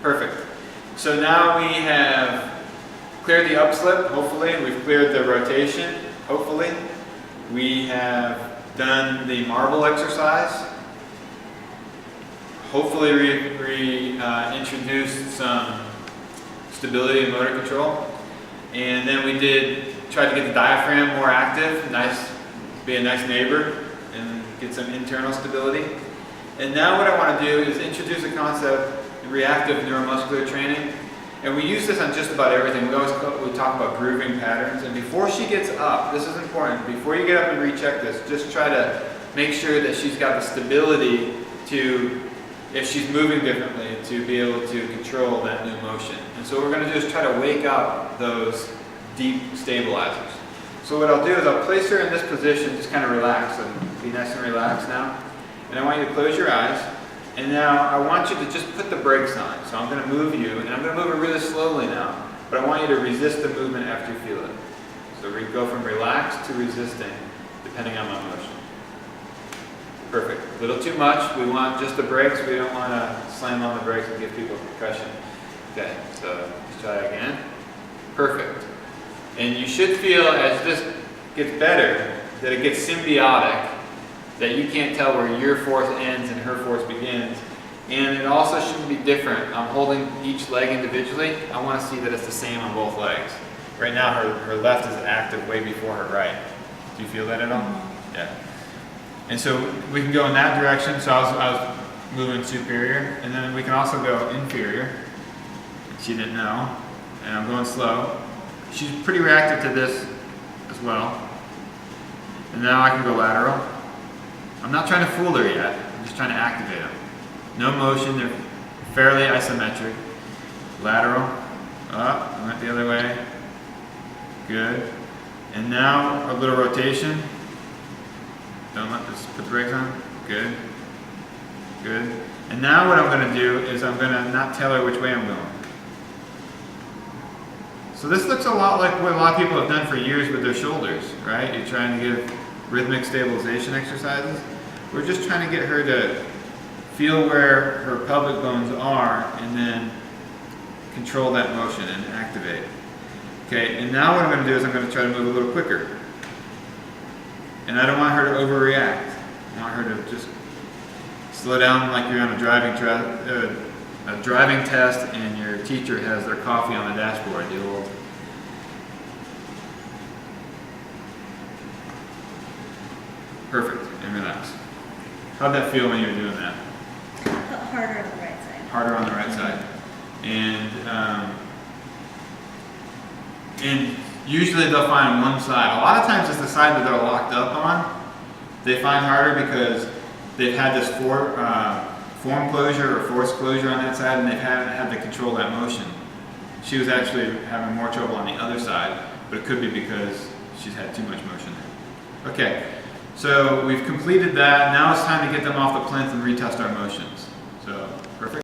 Perfect. So now we have cleared the upslip, hopefully. We've cleared the rotation, hopefully. We have done the marble exercise. Hopefully we introduced some stability and motor control. And then we tried to get the diaphragm more active, be a nice neighbor, and get some internal stability. And now what I want to do is introduce a concept, reactive neuromuscular training. And we use this on just about everything. We talk about grooving patterns. And before she gets up, this is important, before you get up and recheck this, just try to make sure that she's got the stability to, if she's moving differently, to be able to control that new motion. And so what we're going to do is try to wake up those deep stabilizers. So what I'll do is I'll place her in this position, just kind of relax, and be nice and relaxed now. And I want you to close your eyes. And now I want you to just put the brakes on. So I'm going to move you, and I'm going to move it really slowly now. But I want you to resist the movement after you feel it. So we go from relaxed to resisting, depending on my motion. Perfect. A little too much. We want just the brakes. We don't want to slam on the brakes and give people concussion. Okay, so let's try again. Perfect. And you should feel, as this gets better, that it gets symbiotic, that you can't tell where your force ends and her force begins. And it also shouldn't be different. I'm holding each leg individually. I want to see that it's the same on both legs. Right now her left is active way before her right. Do you feel that at all? Yeah. And so we can go in that direction. So I was moving superior, and then we can also go inferior. She didn't know. And I'm going slow. She's pretty reactive to this as well. And now I can go lateral. I'm not trying to fool her yet. I'm just trying to activate them. No motion. They're fairly isometric. Lateral. Up. I went the other way. Good. And now a little rotation. Don't let this put the brakes on. Good. Good. And now what I'm going to do is I'm going to not tell her which way I'm going. So this looks a lot like what a lot of people have done for years with their shoulders, right? You're trying to give rhythmic stabilization exercises. We're just trying to get her to feel where her pelvic bones are and then control that motion and activate. Okay, and now what I'm going to do is I'm going to try to move a little quicker. And I don't want her to overreact. I want her to just slow down like you're on a driving test and your teacher has their coffee on the dashboard, the old. Perfect, and relax. How'd that feel when you were doing that? Harder on the right side. Harder on the right side. And usually they'll find one side. A lot of times it's the side that they're locked up on. They find harder because they've had this form closure or force closure on that side, and they haven't had to control that motion. She was actually having more trouble on the other side, but it could be because she's had too much motion there. Okay, so we've completed that. Now it's time to get them off the plinth and retest our motions.